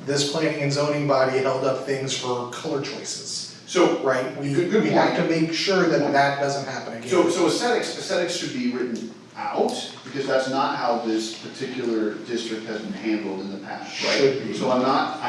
S3: this planning and zoning body held up things for color choices,
S6: So,
S3: right?
S6: Good
S3: We have
S6: point.
S3: to make sure that that doesn't happen again.
S6: So aesthetics should be written out, because that's not how this particular district has been handled in the past, right?
S3: Should be.
S6: So I'm not,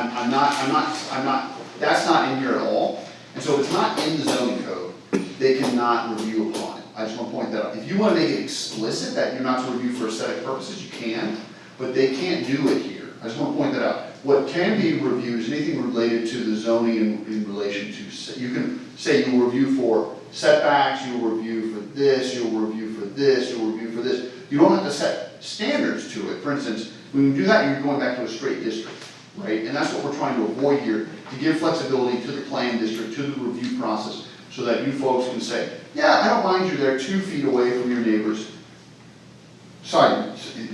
S6: that's not in here at all, and so if it's not in the zoning code, they cannot review upon it. I just wanna point that out. If you wanna make it explicit that you're not to review for aesthetic purposes, you can, but they can't do it here. I just wanna point that out. What can be reviewed is anything related to the zoning in relation to, you can say you will review for setbacks, you'll review for this, you'll review for this, you'll review for this. You don't have to set standards to it. For instance, when you do that, you're going back to a straight district, right? And that's what we're trying to avoid here, to give flexibility to the plan district, to the review process, so that you folks can say, yeah, I don't mind you there 2 feet away from your neighbor's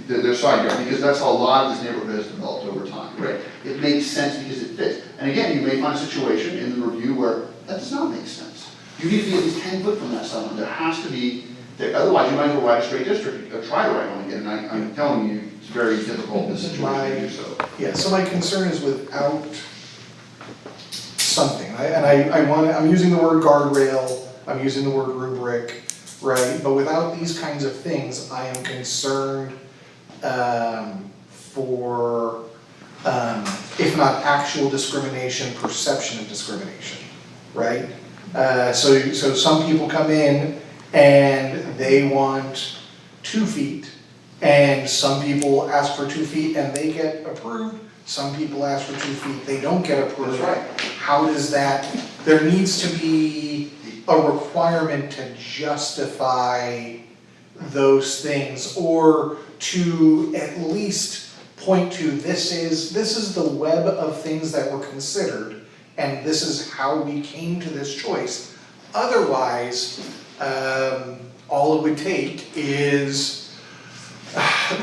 S6: their side yard, because that's how a lot of this neighborhood has developed over time, right? It makes sense because it fits. And again, you may find a situation in the review where that does not make sense. You need to be at least 10 foot from that someone, there has to be, otherwise you might as well write a straight district, or try to write one again, and I'm telling you, it's very difficult in this situation to do so.
S3: Yeah, so my concern is without something, I'm using the word guardrail, I'm using the word rubric, right? But without these kinds of things, I am concerned for, if not actual discrimination, perception of discrimination, right? So some people come in and they want 2 feet, and some people ask for 2 feet and they get approved. Some people ask for 2 feet, they don't get approved.
S6: That's right.
S3: How does that, there needs to be a requirement to justify those things, or to at least point to, this is the web of things that were considered, and this is how we came to this choice. Otherwise, all it would take is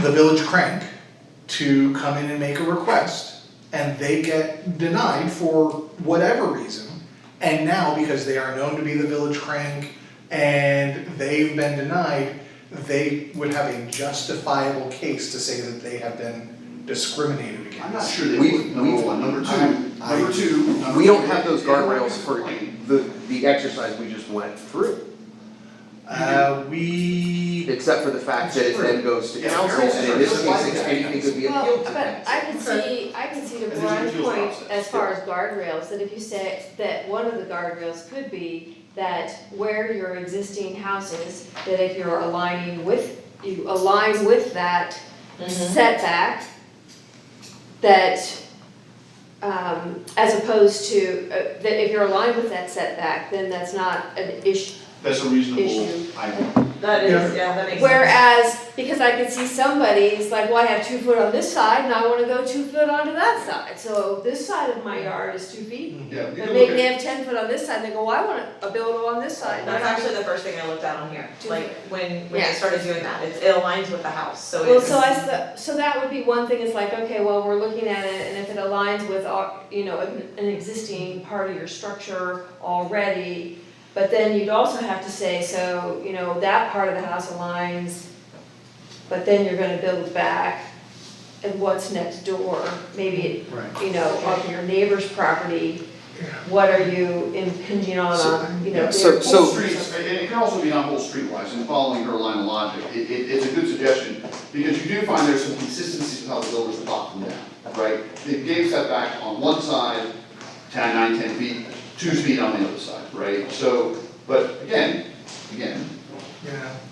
S3: the village crank to come in and make a request, and they get denied for whatever reason. And now, because they are known to be the village crank and they've been denied, they would have a justifiable case to say that they have been discriminated against.
S6: I'm not sure they
S2: We-
S6: would, number one. Number two.
S2: We don't have those
S6: they don't
S2: guardrails for
S6: complain.
S2: the exercise we just went through.
S3: We,
S2: Except for the fact that it then goes to
S6: Yeah,
S2: council,
S6: variance
S2: and in this
S6: is
S2: case,
S6: like
S2: anything could be
S7: Well,
S2: appealed to
S7: but
S2: council.
S7: I can see to
S6: there's
S7: Brian's
S6: appeals
S7: point,
S6: process.
S7: as far as guardrails, that if you say that one of the guardrails could be that where your existing house is, that if you're you align with that setback, that, as opposed to, that if you're aligned with that setback, then that's not an issue.
S6: That's a reasonable
S7: Issue.
S6: item.
S4: That is, yeah, that makes sense.
S7: Whereas, because I could see somebody's like, well, I have 2 foot on this side and I wanna go 2 foot onto that side, so this side of my yard is 2 feet.
S6: Yeah, you
S7: But
S6: can
S7: maybe
S6: look
S7: they
S6: at,
S7: have 10 foot on this side, and they go, well, I want a build on this side.
S4: That's actually the first thing I looked at on here, like when they
S7: Yeah.
S4: started doing that, it aligns with the house, so
S7: Well,
S4: it's.
S7: so that would be one thing, is like, okay, well, we're looking at it, and if it aligns with, an existing part of your structure already, but then you'd also have to say, so, that part of the house aligns, but then you're gonna build back, and what's next door, maybe,
S3: right.
S7: on your neighbor's property, what are you impinging on, their
S2: So-
S6: whole streets, and it can also be not whole streetwise, and following her line of logic, it's a good suggestion, because you do find there's some consistency with how the builders block them down, right? They gave setback on one side, 10 feet, 2 feet on the other side, right? So, but again,
S3: Yeah.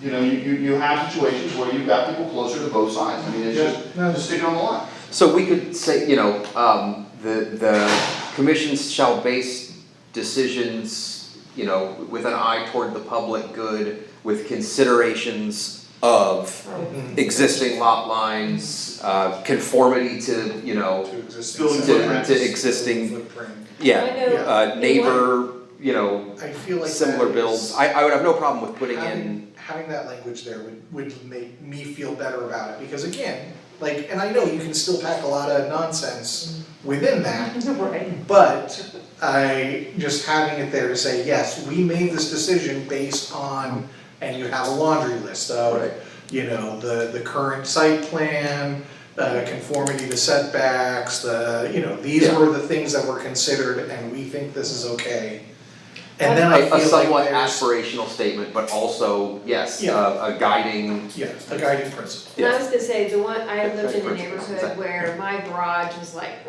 S2: You have situations where you've got people closer to both sides, I mean, it's just stick it on the line. So we could say, the commissions shall base decisions, with an eye toward the public good, with considerations of existing lot lines, conformity to,
S3: To existing.
S6: Building
S3: setbacks,
S2: to existing-
S3: footprint.
S2: yeah, neighbor,
S3: I feel like
S2: similar
S3: that
S2: builds.
S3: is-
S2: I would have no problem with putting in,
S3: Having that language there would make me feel better about it, because again, and I know you can still pack a lot of nonsense within that,
S7: Right.
S3: but just having it there to say, yes, we made this decision based on, and you have a laundry list of,
S2: Right.
S3: the current site plan, conformity to setbacks, these
S2: Yeah.
S3: were the things that were considered, and we think this is okay. And then I feel
S2: a
S3: like
S2: somewhat
S3: there's,
S2: aspirational statement, but also, yes,
S3: Yeah.
S2: a guiding,
S3: a guiding principle.
S7: And I was gonna say, I have lived in a
S2: Right.
S7: neighborhood where my garage was like,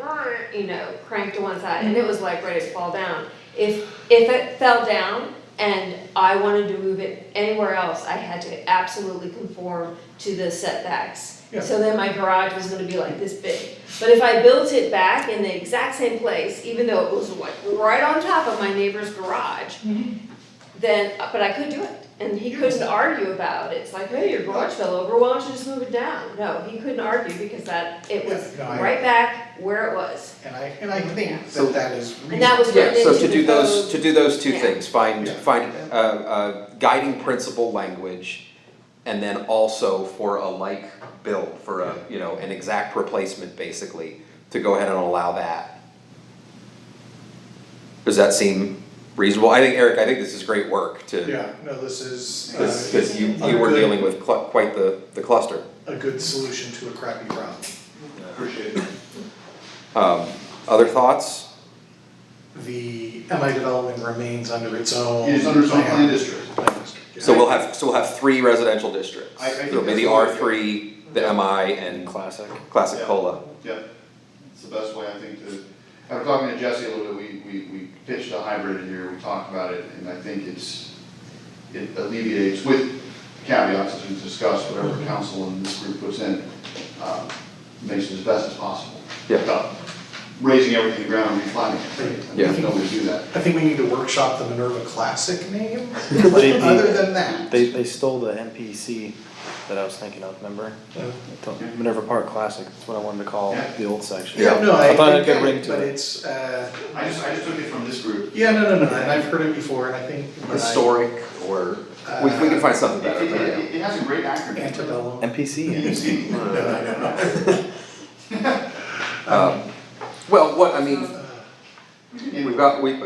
S7: cranked to one side, and it was like ready to fall down. If it fell down and I wanted to move it anywhere else, I had to absolutely conform to the setbacks.
S3: Yeah.
S7: So then my garage was gonna be like this big. But if I built it back in the exact same place, even though it was like right on top of my neighbor's garage, then, but I could do it. And he couldn't argue about it. It's like, hey, your garage fell over, why don't you just move it down? No, he couldn't argue because it was
S3: Yeah, no, I-
S7: right back where it was.
S3: And I think
S2: So-
S3: that is reasonable.
S7: And that was
S2: yeah,
S7: written
S2: so
S7: into
S2: to
S7: the
S2: do those,
S7: code.
S2: to do those two
S7: Yeah.
S2: things, find,
S3: Yeah.
S2: find, guiding principle language, and then also for a like build, for an exact replacement, basically, to go ahead and allow that. Does that seem reasonable? Eric, I think this is great work to,
S3: Yeah, no, this is.
S2: because you
S3: a
S2: were
S3: good-
S2: dealing with quite the cluster.
S3: A good solution to a crappy problem.
S6: appreciate it.
S2: Other thoughts?
S3: The MI development remains under its own.
S6: It is under its own plan district.
S3: Plan district, yeah.
S2: So we'll have 3 residential districts.
S6: I think
S2: There'll be
S6: that's
S2: the
S6: what-
S2: R3, the MI, and
S9: Classic.
S2: Classic
S6: Yeah.
S2: Cola.
S6: Yeah, it's the best way, I think, to, after talking to Jesse a little bit, we pitched a hybrid in here, we talked about it, and I think it alleviates, with caveats as we discussed, whatever council and this group puts in, makes it as best as possible.
S2: Yeah.
S6: Without raising everything to the ground and replanting it.
S2: Yeah.
S6: There's no way to do that.
S3: I think we need to workshop the Minerva Classic name,
S9: They-
S3: other than that.
S9: They stole the NPC that I was thinking of, remember? Minerva Park Classic, that's what I wanted to call
S6: Yeah.
S9: the old section.
S2: Yeah.
S3: No,
S9: I thought it had a
S3: get
S9: good ring to
S3: but
S9: it.
S3: it's,
S6: I just took it from this group.
S3: yeah, no, and I've heard it before, and I think. when I-
S2: Historic, or, we can find something better, but yeah.
S6: It has a great acronym.
S3: Antebellum.
S9: NPC.
S6: PMC.
S2: Well, what, I mean,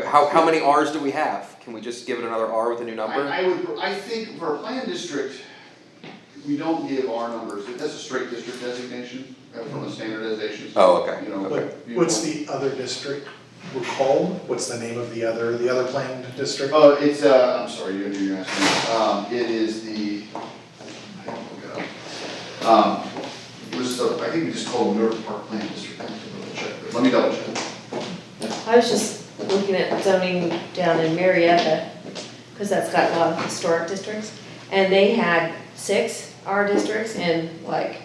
S2: how many Rs do we have? Can we just give it another R with a new number?
S6: I think for a plan district, we don't give R numbers. That's a straight district designation from a standardization.
S2: Oh, okay,
S6: You know,
S2: okay.
S3: What's the other district called? What's the name of the other planned district?
S6: Oh, it's, I'm sorry, you're asking. It is the, I can look it up. It was, I think we just called it Minerva Park Plan District. I have to double check, but let me double check.
S7: I was just looking at zoning down in Marietta, because that's got a lot of historic districts, and they had 6 R districts in like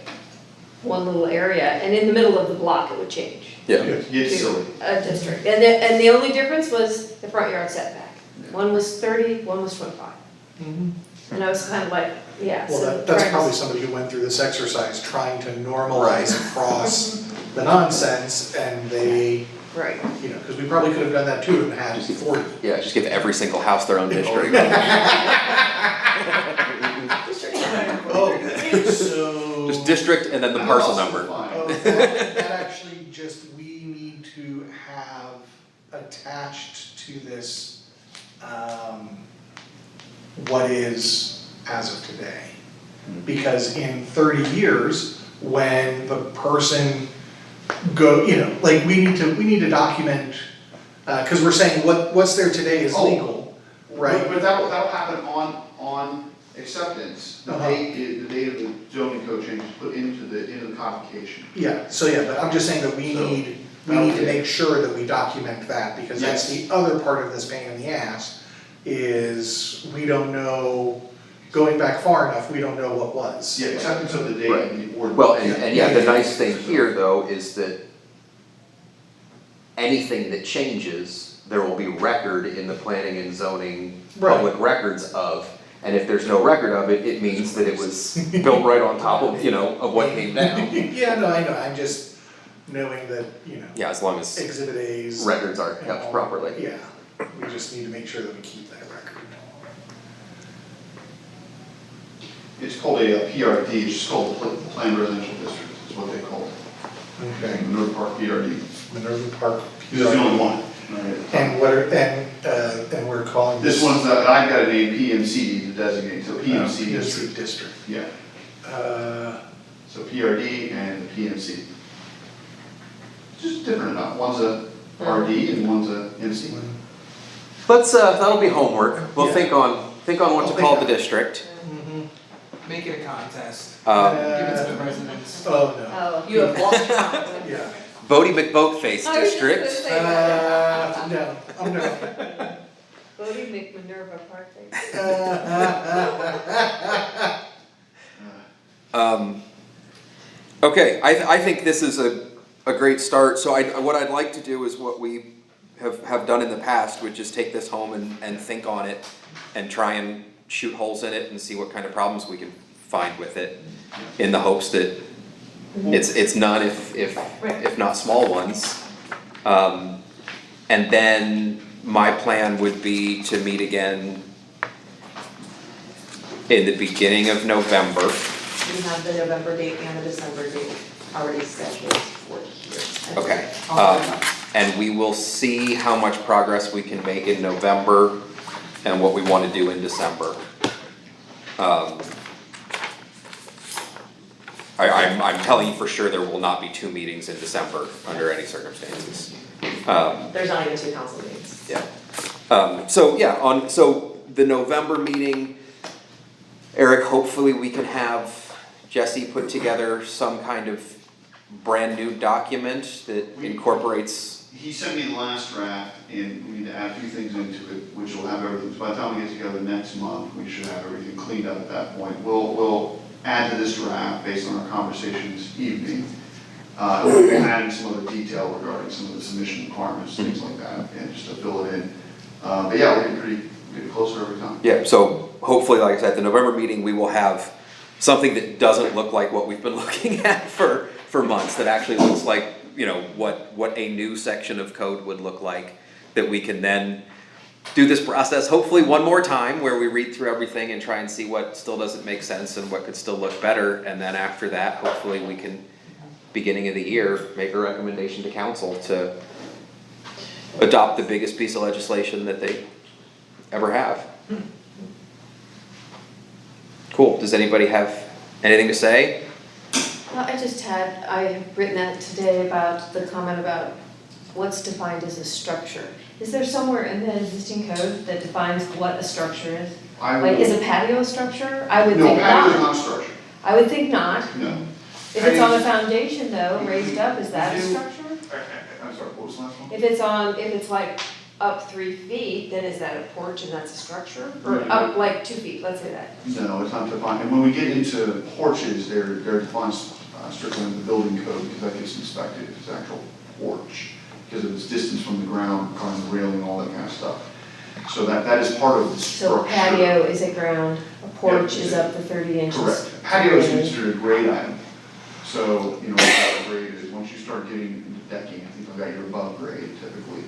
S7: one little area, and in the middle of the block it would change
S2: Yeah,
S6: It's
S7: to
S6: silly.
S7: a district. And the only difference was the front yard setback. One was 30, one was 25.
S3: Mhm.
S7: And I was kind of like, yeah,
S3: Well,
S7: so.
S3: that's
S7: trying to-
S3: probably somebody who went through this exercise trying to normalize across the nonsense, and they,
S7: Right.
S3: you know, because we probably could have done that too and had 40.
S2: yeah, just give every single house their own district.
S3: Oh, so.
S2: Just district and then the
S6: And
S2: parcel
S6: also
S2: number.
S6: fine.
S3: Oh, that actually just, we need to have attached to this, what is as of today. Because in 30 years, when the person you know, like, we need to document, cause we're saying what's there today is
S6: Oh.
S3: legal, right?
S6: But that'll happen on acceptance. The
S3: Uh-huh.
S6: date of the zoning code change is put into the codification.
S3: Yeah, but I'm just saying that we
S6: So,
S3: need to
S6: that'll
S3: make sure that we document that, because that's the other part of this pain in the ass, is we don't know, going back far enough, we don't know what was.
S6: Yeah, acceptance of the date in the ordinance.
S2: Well, and yeah, the nice thing here though is that anything that changes, there will be record in the planning and zoning public records of. And if there's no record of it, it means that it was built right on top of, of what came down.
S3: Yeah, no, I know, I'm just knowing that,
S2: Yeah, as long as
S3: Exhibit A's.
S2: records are
S3: and
S2: kept
S3: all-
S2: properly.
S3: Yeah, we just need to make sure that we keep that record.
S6: It's called a PRD, it's just called the Planned Residential District, is what they call it.
S3: Okay.
S6: Minerva Park PRD.
S3: Minerva Park.
S6: This is the only one. Right.
S3: And and we're calling
S6: This one's, I've got a name PMC to designate, so PMC
S3: PMC
S6: district.
S3: district.
S6: Yeah,
S3: Uh,
S6: so PRD and PMC. Just different enough, one's a RD and one's a MC.
S2: Let's, that'll be homework. We'll
S3: Yeah.
S2: think on what
S3: I'll
S2: to
S3: think
S2: call
S3: on
S2: the
S3: it.
S2: district.
S3: mhm.
S8: Make it a contest,
S2: Um,
S8: give it to the residents.
S3: Oh, no,
S7: Oh.
S4: You have lost track.
S3: yeah.
S2: Bodie McBoatface
S7: I was just gonna
S2: district.
S7: say that.
S3: No, I'm no.
S7: Bodie McMinerva Park.
S2: Okay, I think this is a great start, so what I'd like to do is what we have done in the past, which is take this home and think on it and try and shoot holes in it and see what kind of problems we can find with it, in the hopes that it's none if not small ones. And then my plan would be to meet again in the beginning of November.
S4: We have the November date and the December date already scheduled for here.
S2: Okay,
S4: I'll put it up.
S2: and we will see how much progress we can make in November and what we wanna do in December. I'm telling you for sure there will not be 2 meetings in December under any circumstances.
S4: There's not even 2 council meetings.
S2: Yeah. So the November meeting, Eric, hopefully we can have Jesse put together some kind of brand new document that incorporates.
S6: He sent me the last draft, and we need to add a few things into it, which will have everything, so by the time we get together next month, we should have everything cleaned up at that point. We'll add to this draft based on our conversation this evening. We'll be adding some other detail regarding some of the submission requirements, things like that, and just to fill it in. But yeah, we're getting closer every time.
S2: Yeah, so hopefully, like I said, at the November meeting, we will have something that doesn't look like what we've been looking at for months, that actually looks like, what a new section of code would look like, that we can then do this process hopefully one more time where we read through everything and try and see what still doesn't make sense and what could still look better, and then after that, hopefully we can, beginning of the year, make a recommendation to council to adopt the biggest piece of legislation that they ever have. Cool, does anybody have anything to say?
S7: I have written that today about the comment about what's defined as a structure. Is there somewhere in the existing code that defines what a structure is? Like, is a patio a structure? I would
S6: No,
S7: think
S6: patio is
S7: not.
S6: not a structure,
S7: I would think not.
S6: no.
S7: If it's on a foundation though, raised up, is that a
S6: You do-
S7: structure?
S6: I'm sorry, what was the last one?
S7: If it's like up 3 feet, then is that a porch and that's a structure? Or
S6: No.
S7: up like 2 feet, let's say that.
S6: No, it's not defined, and when we get into porches, they're defined strictly in the building code, because that gets inspected, if it's actual porch, because of its distance from the ground, kind of railing, all that kind of stuff. So that is part of the
S7: So
S6: structure.
S7: patio is a ground, a porch
S6: Yeah.
S7: is up to 30 inches.
S6: Correct. Patio is
S7: Really?
S6: considered a grade item. So, what that grade is, once you start getting into decking, I think I've got your above grade typically,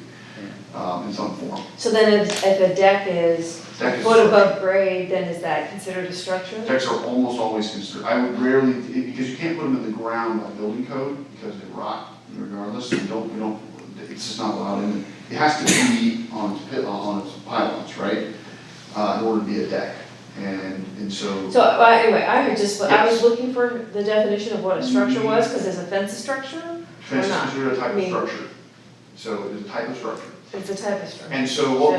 S6: in some form.
S7: So then if a deck is
S6: Deck
S7: a
S6: is
S7: foot
S6: a
S7: above grade, then is that considered a structure?
S6: Decks are almost always considered, I would rarely, because you can't put them in the ground by building code, because they rot regardless, we don't, it's just not allowed in. It has to be on its pylons, right? In order to be a deck, and so.
S7: So anyway, I was
S6: Yes.
S7: looking for the definition of what a structure was, because is a fence a structure?
S6: Fence is
S7: not?
S6: considered a type
S7: I
S6: of
S7: mean-
S6: structure, so it is a type of structure.
S7: It's a type of structure.
S6: And so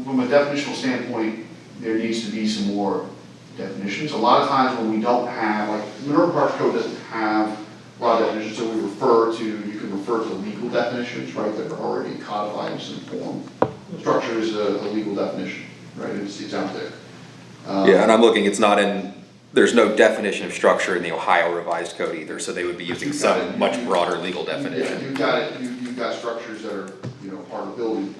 S6: from a definitional standpoint, there needs to be some more definitions. A lot of times when we don't have, like, Minerva Park Code doesn't have a lot of definitions, so you can refer to legal definitions, right, that are already codified in some form. Structure is a legal definition, right, it's out there.
S2: Yeah, and I'm looking, there's no definition of structure in the Ohio Revised Code either, so they would be using some much broader legal
S6: Yeah,
S2: definition.
S6: you've got structures that are, part of building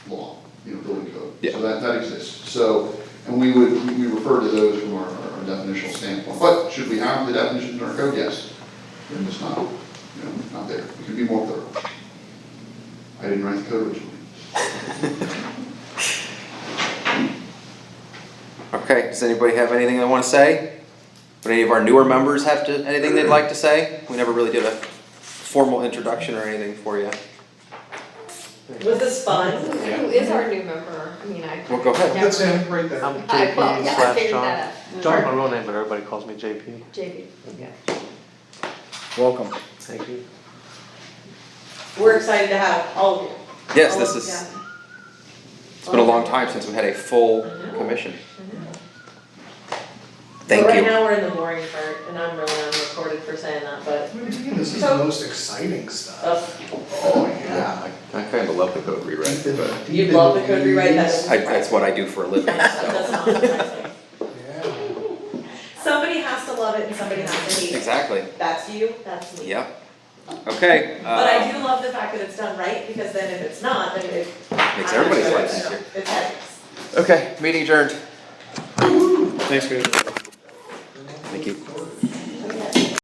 S6: law, building code.
S2: Yeah.
S6: So that exists. So, and we refer to those from our definitional standpoint. But should we have the definitions in our code? Yes. They're just not, not there. We could be more thorough. I didn't write the code originally.
S2: Okay, does anybody have anything they want to say? Would any of our newer members have anything they'd like to say? We never really did a formal introduction or anything for you.
S4: Was this fun?
S7: Who is our new member? I mean,
S2: Well, go ahead.
S3: That's him, right there.
S9: I'm
S7: I
S9: JP/John.
S7: figured that out.
S9: John's my real name, but everybody calls me JP.
S7: JP, yeah.
S9: Welcome. Thank you.
S4: We're excited to have all of you.
S2: Yes, it's been a long time since we had a full commission. Thank
S4: Right
S2: you.
S4: now, we're in the boring part, and I'm really unrecorded for saying that, but,
S3: This is the most exciting stuff.
S6: Oh, yeah.
S2: I kind of love the code rewrite.
S4: you love the code rewrite, that's.
S2: That's what I do for a living,
S4: That's
S2: so.
S4: not surprising.
S3: Yeah.
S4: Somebody has to love it and somebody has to hate it.
S2: Exactly,
S4: That's you, that's me.
S2: yep. Okay.
S4: But I do love the fact that it's done right, because then if it's not, then it.
S2: Makes everybody's life
S4: it's
S2: easier.
S4: It's headaches.
S2: Okay, meeting adjourned.
S9: Thanks, guys.